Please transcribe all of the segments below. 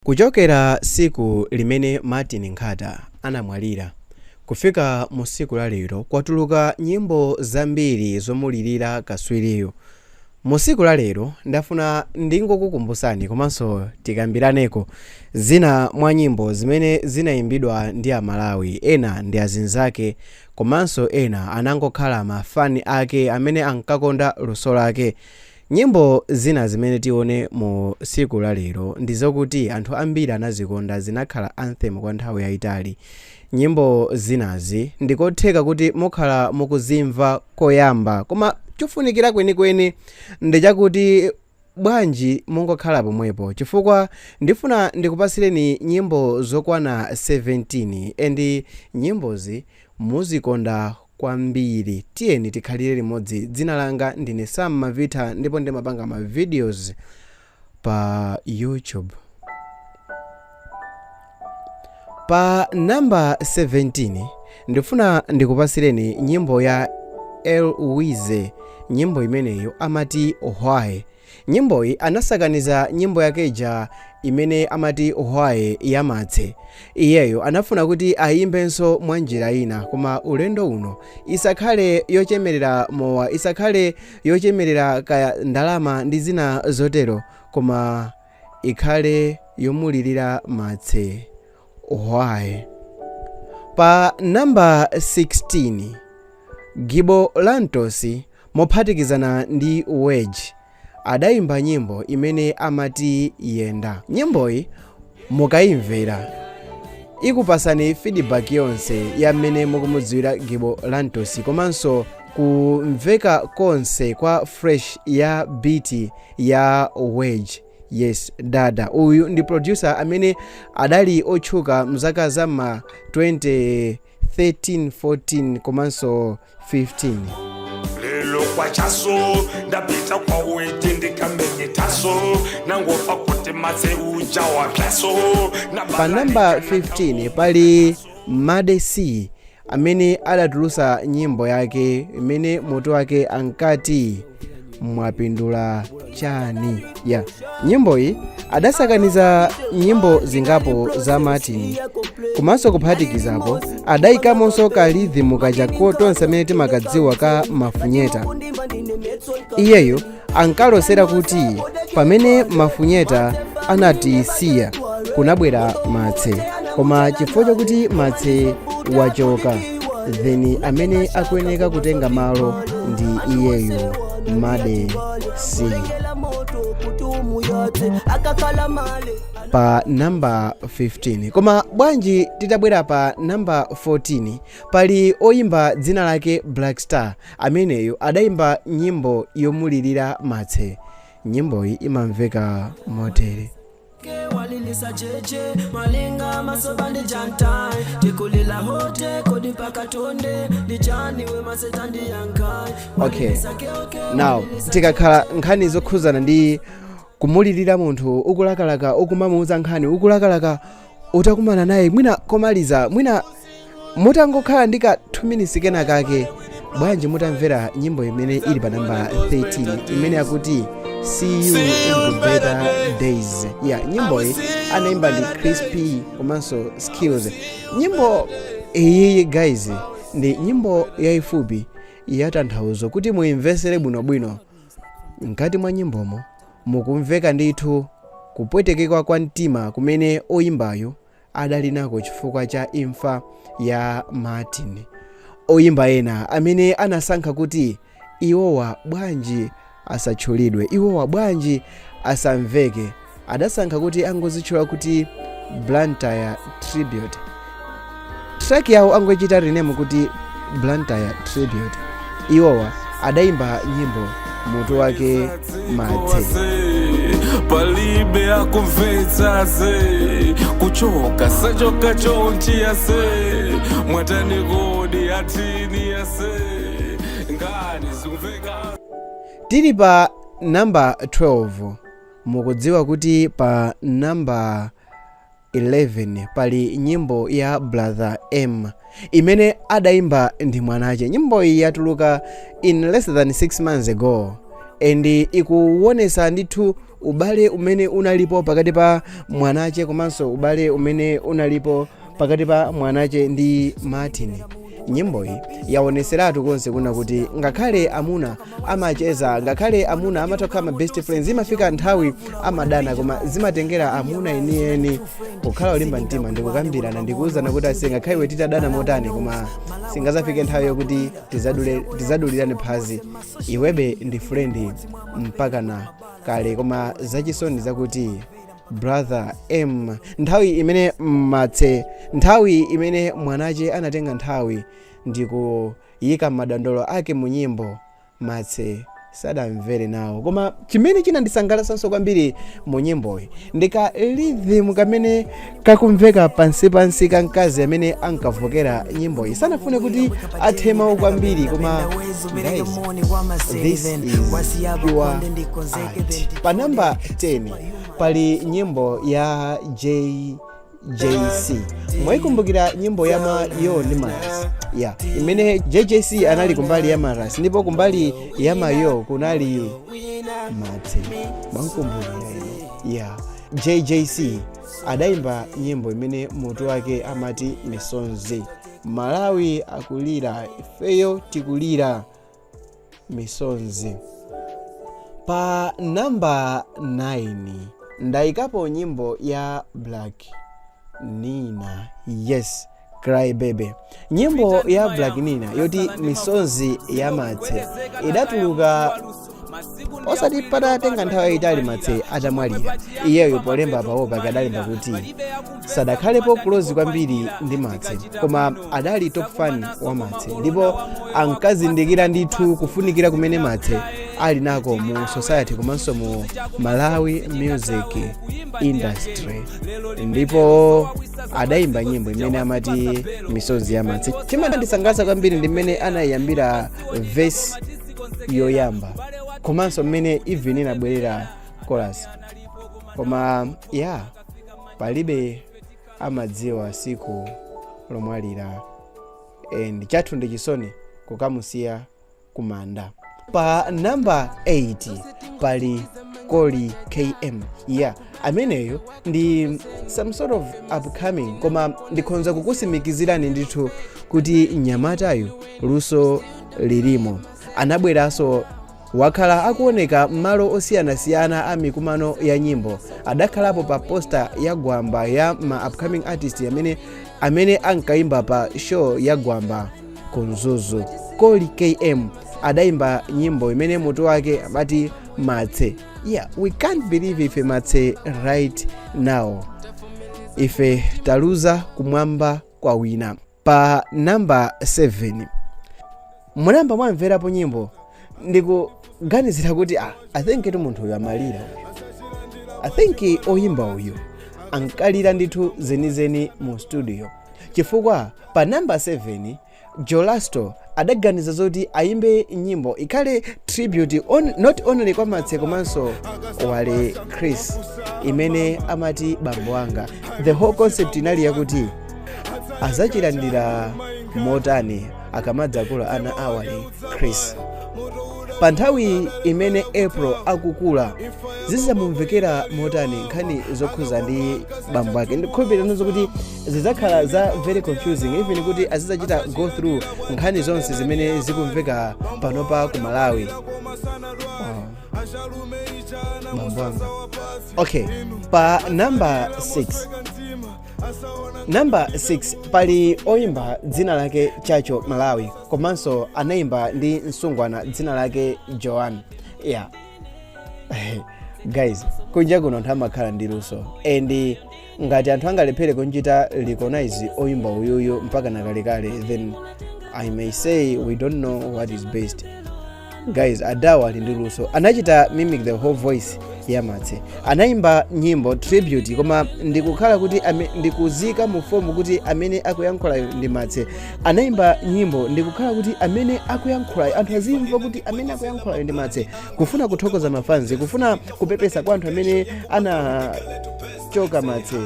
Kuchokera siku limene Martin Nkhata anamwalira kufika mu siku la lero kwatuluka nyimbo zambiri zomulirira kaswiriyo. Mu siku la lero ndafuna ndingokukumbusani komanso tikambiraneko zina mwa nyimbo zimene zinayimbidwa ndi Amalawi, ena ndi azinzake komanso ena anangokhala mafani ake amene ankakonda luso lake. Nyimbo zina zimene tione mu siku la lero ndizokuti anthu ambiri anazikonda, zinakhala anthem kwa nthawi yayitali. Nyimbo zinazi ndikotheka kuti mukhala mukuzimva koyamba, koma chofunikira kwenikweni ndichakuti bwanji mungokhala pomwepo, chifukwa ndifuna ndikupasireni nyimbo zokwana 17 and nyimbozi muzikonda kwambiri. Tiyeni tikhalire limodzi. Dzina langa ndine Sam Mavita ndipo ndimapanga ma videos pa YouTube. Pa namba 17 ndifuna ndikupasireni nyimbo ya Elwize. Nyimbo imeneyo amati Why. Nyimboyi anasakaniza nyimbo yakeja imene amati Why yamatse. Iyeyo anafuna kuti ayimbenso mwa njira ina, koma ulendo uno isakhale yochemerera mowa, isakhale yochemerera kaya ndalama ndi zina zotero, koma ikhale yomulirira matse. Why. Pa namba 16 Gibo Lantos mophatikizana ndi Wedge adayimba nyimbo imene amati Yenda. Nyimboyi mukayimvera ikupasani feedback yonse ya mmene mukumudziwira Gibo Lantos, komanso kumveka konse kwa fresh ya beat ya Wedge. Yes, dada uyu ndi producer amene adali otchuka mzaka za ma 2013, 14 komanso 15. Lelo kwa chaso ndapita kwa weti ndikamenye taso nangofa kuti matse uja wa klaso. Pa namba 15 pali Made C amene adatulusa nyimbo yake imene moto wake ankati mwapindula chani. Nyimboyi adasakaniza nyimbo zingapo za Martin, komanso kuphatikizapo adayikamonso ka rhythm kachako tonse amene timakadziwa ka mafunyeta. Iyeyo ankalosera kuti pamene mafunyeta anatisiya kunabwera matse, koma chifukwa chakuti matse wachoka, then amene akuyeneka kutenga malo ndi iyeyo Made C. Pa namba 15 koma bwanji titabwera pa namba 14 pali oyimba dzina lake Black Star ameneyo adayimba nyimbo yomulirira matse. Nyimboyi imamveka motere. Okay, now tikakhala nkhani zokhuzana ndi kumulirira munthu, ukulakalaka ukumamuuza nkhani, ukulakalaka utakumana naye mwina komaliza, mwina mutangokhala ndika 2 minutes kena kake, bwanji mutamvera nyimbo imene ili pa namba 13 imene yakuti See You in the Better Days. Nyimboyi anaimba ndi Crispy komanso Skills. Nyimbo iyi guys ndi nyimbo yayifupi yatanthauzo kuti muimvesere bwinobwino. Mkati mwa nyimbomo mukumveka ndithu kupwetekeka kwa mtima kumene oyimbayo adali nako chifukwa cha imfa ya Martin. Oyimba ena amene anasankha kuti iwowa bwanji asatchulidwe, iwowa bwanji asamveke, adasankha kuti angozitchula kuti Blantyre Tribute. Track yawo angochita rename kuti Blantyre Tribute. Iwowa adayimba nyimbo mutu wake matse. Palibe akumvetsa se kuchoka sachoka chonchi yase mwatani kodi atini yase ngani zikuveka. Tili pa namba 12 mukudziwa kuti pa namba 11 pali nyimbo ya Brother M imene adayimba ndi mwanache. Nyimbo iyi yatuluka in less than 6 months ago and ikuwonesa ndithu ubale umene unalipo pakati pa Mwanache komanso ubale umene unalipo pakati pa Mwanache ndi Martin. Nyimboyi yaoneseratu konse kuna kuti ngakhale amuna amacheza, ngakhale amuna amatokha ma best friends, imafika nthawi amadana, koma zimatengera amuna enieni kukhala olimba mtima ndikukambirana ndikuwuzana kuti ase ngakhale iwe titadana motani koma singazafike nthawi yokuti tizadulirane phazi, iwebe ndi friend mpaka na kale. Koma zachisoni zakuti brother M, nthawi imene Mwanache anatenga nthawi ndikuyika madandolo ake mu nyimbo, Matse sadamvere nawo. Koma chimene chinandisangalatsanso kwambiri mu nyimboyi ndika rhythm kamene kakumveka pansi ka mkazi amene ankavokera nyimboyi. Sanafune kuti athema kwambiri, koma guys, this is pure art. Pa namba 10 pali nyimbo ya JJC. Mwaikumbukira nyimbo ya Mayo ndi Maras, imene JJC anali kumbali ya Maras ndipo kumbali ya Mayo kunali Matse. Mwaikumbukira JJC adaimba nyimbo imene mutu wake amati misonzi. Malawi akulira, ifeyo tikulira misonzi. Pa namba 9 ndaikapo nyimbo ya Black Nina, yes, Cry Baby. Nyimbo ya Black Nina yoti misonzi ya Matse idatuluka osati patatenga nthawi itali Matse atamwalira. Iyeyo polemba pawopa kadalemba kuti sadakhalepo close kwambiri ndi Matse, koma adali top fan wa Matse ndipo ankazindikira ndithu kufunikira kumene Matse ali nako mu society komanso mu Malawi music industry, ndipo adaimba nyimbo imene amati misonzi ya Matse. Chimandisangalatsa kwambiri ndi mmene anayambira verse yoyamba komanso mmene even inabwerera chorus, koma palibe amadziwa siku lomwalira and chathu ndi chisoni kukamusiya kumanda. Pa namba 8 pali Koli KM. Ameneyo ndi some sort of upcoming, koma ndikhonza kukusimikizirani ndithu kuti nyamatayo luso lilimo. Anabweranso wakhala akuoneka m'malo osiyanasiyana a mikumano ya nyimbo. Adakhalapo pa poster ya Gwamba ya ma upcoming artist amene ankaimba pa show ya Gwamba Konzuzu. Koli KM adaimba nyimbo imene mutu wake amati Matse. We can't believe ife Matse right now, ife taluza kumwamba kwa wina. Pa namba 7 munamba mwamverapo nyimbo ndikuganizira kuti I think ito munthu uyu amalira. I think oyimba uyu ankalira ndithu zenizeni mu studio, chifukwa pa namba 7 Jolasto adaganiza zoti aimbe nyimbo ikhale tribute not only kwa Matse komanso wale Chris imene amati bambo anga. The whole concept inali yakuti azachilandira motani akamadzakula ana awale Chris. Pa nthawi imene April akukula zizamumvekera motani nkhani zokhuza ndi bambo ake. Ndikhulupirira nazo kuti zizakhala za very confusing, even kuti azizachita go through nkhani zonse zimene zikumveka panopa ku Malawi. Bambo anga. Okay, pa namba 6 pali oimba dzina lake Chacho Malawi komanso anaimba ndi msungwana dzina lake Joan. Guys, kunja kuno anthu amakhala ndi luso, and ngati anthu angalephere kunjita recognize oimba uyuyu mpaka nakalekale, then I may say we don't know what is best. Guys, adawa ali ndi luso, anachita mimic the whole voice ya Matse. Anaimba nyimbo tribute, koma ndikukhala kuti ndikuzika mu form kuti amene akuyankhula ndi Matse. Anaimba nyimbo ndikukhala kuti amene akuyankhula anthu azimva kuti amene akuyankhula ndi Matse, kufuna kuthokoza mafanzi, kufuna kupepesa kwa anthu amene anachoka Matse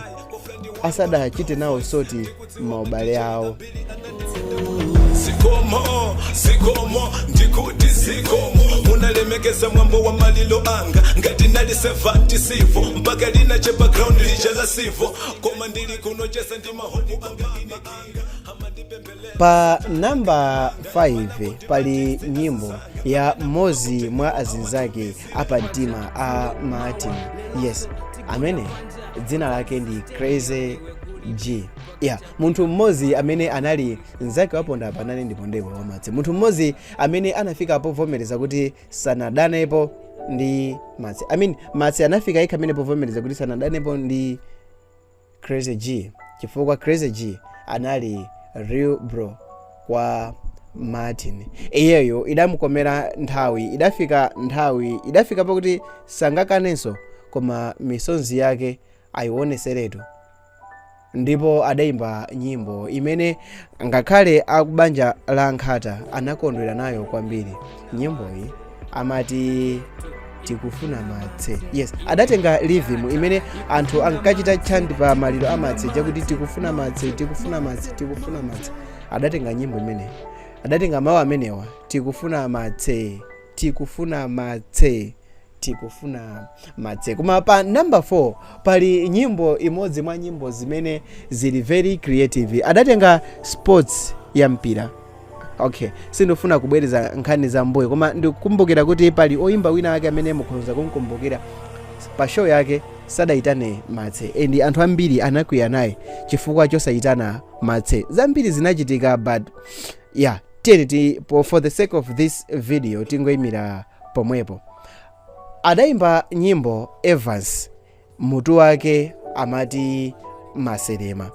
asadachite nawo soti maubale awo. zikomo ndikuti zikomo munalemekeza mwambo wa malilo anga ngati nali 70 sivo mpaka lina che background lichala sivo koma ndili kunochesa ndi mahopu anga inekinga pa namba 5 pali nyimbo ya mmodzi mwa azinzake apa mtima a Martin. Yes, amene dzina lake ndi Crazy G. Yeah, munthu mmodzi amene anali nzake waponda panane ndipondepo wamatse. Munthu mmodzi amene anafika povomereza kuti sanadanepo ndi Matse. Matse anafika yekha amene povomereza kuti sanadanepo ndi Crazy G. Chifukwa Crazy G anali real bro kwa Martin. Iyeyo idamukomera nthawi, idafika pakuti sangakanenso koma misonzi yake ayioneseretu. Ndipo adaimba nyimbo imene ngakhale akubanja la Nkhata anakondwera nayo kwambiri. Nyimbo iyi amati tikufuna Matse. Yes, adatenga rhythm imene anthu ankachita chant pa maliro amatse jakuti tikufuna Matse. Adatenga nyimbo imene, adatenga mawu amenewa, tikufuna Matse. Kuma pa number 4 pali nyimbo imodzi mwa nyimbo zimene zili very creative. Adatenga sports ya mpira. Okay, sindofuna kubwereza nkhani za mbuyo koma ndikukumbukira kuti pali oimba wina wake amene mukhoza kumkumbukira pa show yake sadaitane Matse, and anthu ambiri anakwiya naye chifukwa chosayitana Matse. Zambiri zinachitika, but yeah, for the sake of this video tingoyimira pomwepo. Adaimba nyimbo Evans, mutu wake amati Maserema.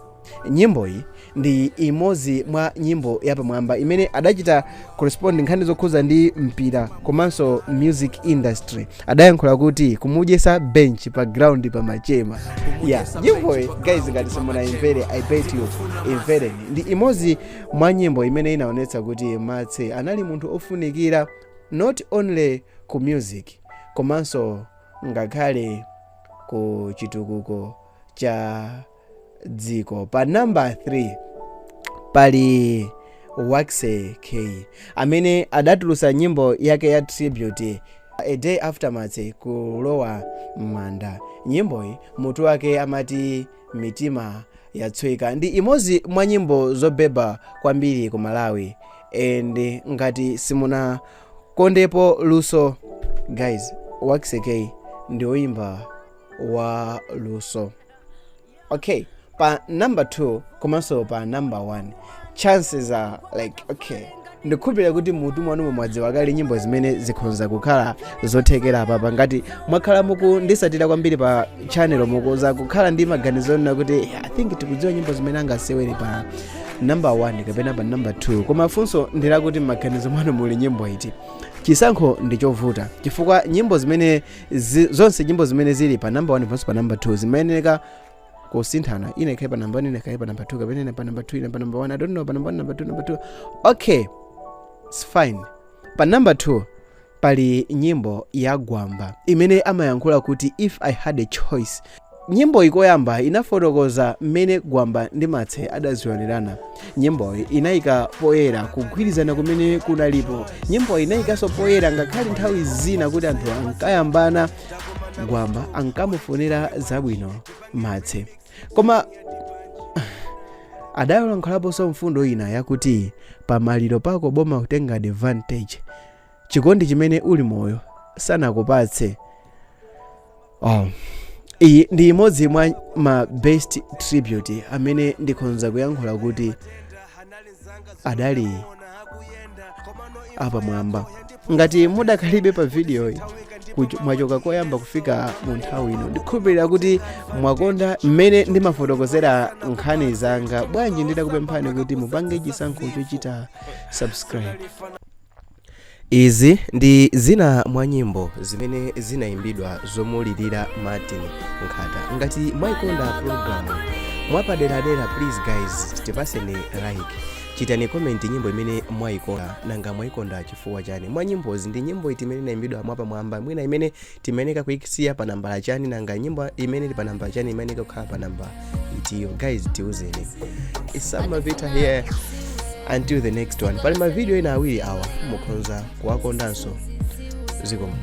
Nyimbo hii ndi imodzi mwa nyimbo yapamwamba imene adachita correspond nkhani zokhuza ndi mpira komanso music industry. Adayankhula kuti kumudyesa bench pa ground pa machema. Yeah, nyimbo hii guys ngati simona imvere, I bet you imvere. Ndi imodzi mwa nyimbo imene inaonetsa kuti Matse anali munthu ofunikira not only ku music komanso ngakhale ku chitukuko cha dziko. Pa number 3 pali Waxy K amene adatulusa nyimbo yake ya tribute a day after Matse kulowa manda. Nyimbo hii mutu wake amati mitima yatsweka. Ndi imodzi mwa nyimbo zobeba kwambiri ku Malawi, and ngati simuna kondepo luso guys, Waxy K ndi oimba wa luso. Okay, pa number 2 komanso pa number 1 chances are like, okay, ndikupira kuti mutu mwanu mwadziwa kale nyimbo zimene zikhonza kukhala zothekera papa. Ngati mwakhala muku ndisatira kwambiri pa channel mukuza kukhala ndi maganizo na kuti I think tikudziwa nyimbo zimene angasewere pa number 1 kapena pa number 2, koma funso ndira kuti maganizo mwanu muli nyimbo iti. Chisankho ndichovuta chifukwa nyimbo zimene zonse nyimbo zimene zili pa number 1 versus pa number 2 zimeneka kusinthana. Ine kai pa number 1, ine kai pa number 2, kapena pa number 2, ine pa number 1. I don't know pa number 1, number 2, number 2. Okay, it's fine. Pa number 2 pali nyimbo ya Gwamba imene amayankhula kuti if I had a choice. Nyimbo ikoyamba inafotokoza mmene Gwamba ndi Matse adaziwanirana. Nyimbo inayika poyera kugwirizana kumene kunalipo. Nyimbo inayikaso poyera ngakhale nthawi zina kuti anthu ankayambana, Gwamba ankamufunira zabwino Matse. Koma adalankhulaponso mfundo ina yakuti pamaliro pako boma kutenga advantage. Chikondi chimene uli moyo sanakupatse. Iyi ndi imodzi mwa ma best tribute amene ndikhonza kuyankhula kuti adali apa mwamba. Ngati mudakhalibe pa video iyi mwachoka koyamba kufika mu nthawi ino, ndikhulupirira kuti mwakonda mmene ndimafotokozera nkhani zanga. Bwanji ndikupemphani kuti mupange chisankho chochita subscribe. Izi ndi zina mwa nyimbo zimene zinaimbidwa zomulirira Martin Nkhata. Ngati mwayikonda program mwapaderadera, please guys tipaseni like, chitani comment nyimbo imene mwayikonda nanga mwayikonda chifukwa chani. Mwa nyimbozi ndi nyimbo imene inaimbidwa mwapamwamba, mwina imene timeneka kuikisiya pa namba chani, nanga nyimbo imene ili pa namba chani imeneka kukhala pa namba itiyo. Guys tiuzeni. It's Summer Vita here. until the next one. Pali ma video ena awiri awa mukhoza kuwakondanso. Zikomo.